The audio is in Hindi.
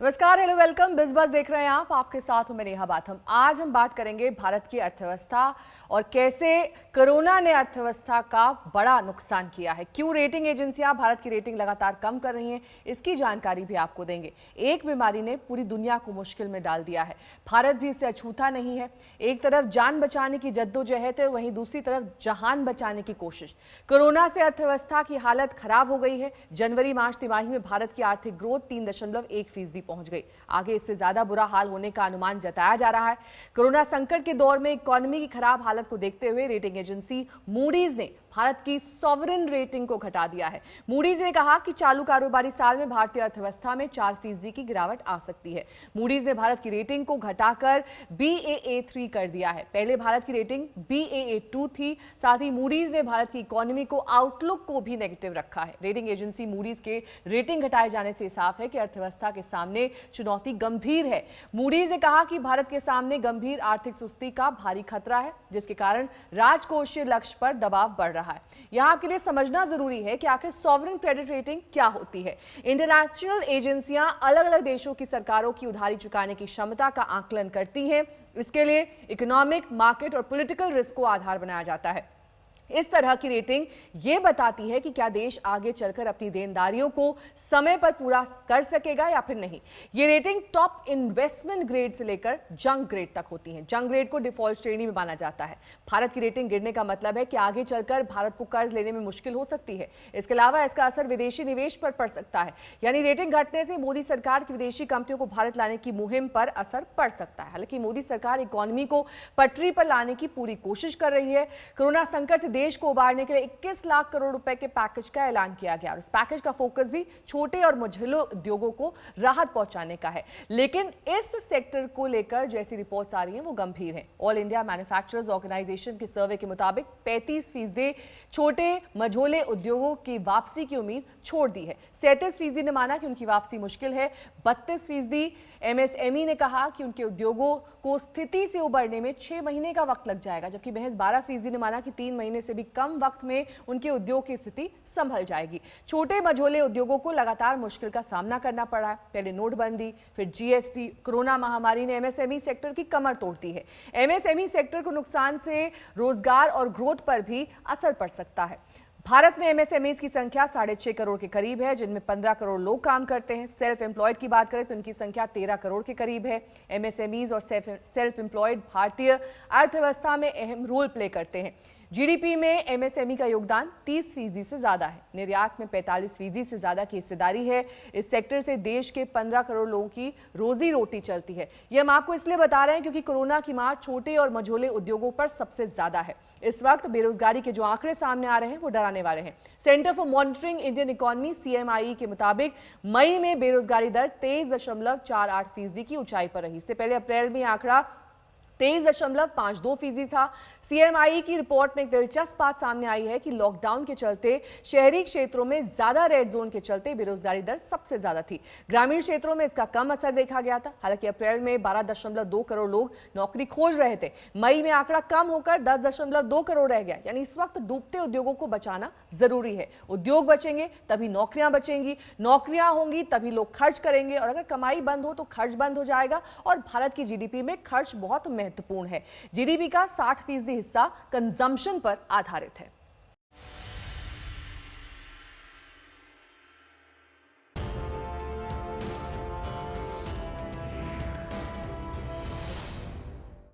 नमस्कार, हेलो, वेलकम। बिजबस देख रहे हैं आप, आपके साथ हूं मैं नेहा बाथम। आज हम बात करेंगे भारत की अर्थव्यवस्था और कैसे कोरोना ने अर्थव्यवस्था का बड़ा नुकसान किया है। क्यों रेटिंग एजेंसियां भारत की रेटिंग लगातार कम कर रही हैं, इसकी जानकारी भी आपको देंगे। एक बीमारी ने पूरी दुनिया को मुश्किल में डाल दिया है, भारत भी इससे अछूता नहीं है। एक तरफ जान बचाने की जद्दोजहद है, वहीं दूसरी तरफ जहान बचाने की कोशिश। कोरोना से अर्थव्यवस्था की हालत खराब हो गई है। जनवरी मार्च तिमाही में भारत की आर्थिक ग्रोथ 3.1% पहुंच गई। आगे इससे ज्यादा बुरा हाल होने का अनुमान जताया जा रहा है। कोरोना संकट के दौर में इकोनॉमी की खराब हालत को देखते हुए रेटिंग एजेंसी मूडीज ने भारत की सॉवरेन रेटिंग को घटा दिया है। मूडीज ने कहा कि चालू कारोबारी साल में भारतीय अर्थव्यवस्था में 4% की गिरावट आ सकती है। मूडीज ने भारत की रेटिंग को घटाकर Baa3 कर दिया है। पहले भारत की रेटिंग Baa2 थी। साथ ही मूडीज ने भारत की इकोनॉमी को आउटलुक को भी नेगेटिव रखा है। रेटिंग एजेंसी मूडीज के रेटिंग घटाए जाने से साफ है कि अर्थव्यवस्था के सामने चुनौती गंभीर है। मूडीज ने कहा कि भारत के सामने गंभीर आर्थिक सुस्ती का भारी खतरा है, जिसके कारण राजकोषीय लक्ष्य पर दबाव बढ़ रहा है। यहां आपके लिए समझना जरूरी है कि आखिर सॉवरेन क्रेडिट रेटिंग क्या होती है। इंटरनेशनल एजेंसियां अलग अलग देशों की सरकारों की उधारी चुकाने की क्षमता का आकलन करती हैं। इसके लिए इकोनॉमिक, मार्केट और पॉलिटिकल रिस्क को आधार बनाया जाता है। इस तरह की रेटिंग यह बताती है कि क्या देश आगे चलकर अपनी देनदारियों को समय पर पूरा कर सकेगा या फिर नहीं। यह रेटिंग टॉप इन्वेस्टमेंट ग्रेड से लेकर जंक ग्रेड तक होती है। जंक ग्रेड को डिफॉल्ट श्रेणी में माना जाता है। भारत की रेटिंग गिरने का मतलब है कि आगे चलकर भारत को कर्ज लेने में मुश्किल हो सकती है। इसके अलावा इसका असर विदेशी निवेश पर पड़ सकता है। यानी रेटिंग घटने से मोदी सरकार की विदेशी कंपनियों को भारत लाने की मुहिम पर असर पड़ सकता है। हालांकि मोदी सरकार इकोनॉमी को पटरी पर लाने की पूरी कोशिश कर रही है। कोरोना संकट से देश को उबारने के लिए 21 लाख करोड़ रुपए के पैकेज का ऐलान किया गया और इस पैकेज का फोकस भी छोटे और मझोले उद्योगों को राहत पहुंचाने का है। लेकिन इस सेक्टर को लेकर जैसी रिपोर्ट्स आ रही हैं वो गंभीर हैं। ऑल इंडिया मैन्युफैक्चरर्स ऑर्गेनाइजेशन के सर्वे के मुताबिक 35% छोटे मझोले उद्योगों की वापसी की उम्मीद छोड़ दी है। 37% ने माना कि उनकी वापसी मुश्किल है। 32% एमएसएमई ने कहा कि उनके उद्योगों को स्थिति से उबरने में 6 महीने का वक्त लग जाएगा, जबकि महज 12% ने माना कि 3 महीने से भी कम वक्त में उनके उद्योग की स्थिति संभल जाएगी। छोटे मझोले उद्योगों को लगातार मुश्किल का सामना करना पड़ा है। पहले नोटबंदी, फिर जीएसटी, कोरोना महामारी ने एमएसएमई सेक्टर की कमर तोड़ दी है। एमएसएमई सेक्टर को नुकसान से रोजगार और ग्रोथ पर भी असर पड़ सकता है। भारत में एमएसएमईज की संख्या 6.5 करोड़ के करीब है, जिनमें 15 करोड़ लोग काम करते हैं। सेल्फ एम्प्लॉयड की बात करें तो उनकी संख्या 13 करोड़ के करीब है। एमएसएमईज और सेल्फ एम्प्लॉयड भारतीय अर्थव्यवस्था में अहम रोल प्ले करते हैं। जीडीपी में एमएसएमई का योगदान 30% से ज्यादा है। निर्यात में 45% से ज्यादा की हिस्सेदारी है। इस सेक्टर से देश के 15 करोड़ लोगों की रोजी रोटी चलती है। ये हम आपको इसलिए बता रहे हैं क्योंकि कोरोना की मार छोटे और मझोले उद्योगों पर सबसे ज्यादा है। इस वक्त बेरोजगारी के जो आंकड़े सामने आ रहे हैं वो डराने वाले हैं। Centre for monitoring Indian economy CMI के मुताबिक मई में बेरोजगारी दर 23.48% की ऊंचाई पर रही। इससे पहले अप्रैल में आंकड़ा 23.52% था। CMI की रिपोर्ट में एक दिलचस्प बात सामने आई है कि लॉकडाउन के चलते शहरी क्षेत्रों में ज्यादा रेड जोन के चलते बेरोजगारी दर सबसे ज्यादा थी। ग्रामीण क्षेत्रों में इसका कम असर देखा गया था। हालांकि अप्रैल में 12.2 करोड़ लोग नौकरी खोज रहे थे। मई में आंकड़ा कम होकर 10.2 करोड़ रह गया। यानी इस वक्त डूबते उद्योगों को बचाना जरूरी है। उद्योग बचेंगे तभी नौकरियां बचेंगी, नौकरियां होंगी तभी लोग खर्च करेंगे, और अगर कमाई बंद हो तो खर्च बंद हो जाएगा। और भारत की जीडीपी में खर्च बहुत महत्वपूर्ण है। जीडीपी का 60% हिस्सा कंजम्पशन पर आधारित है।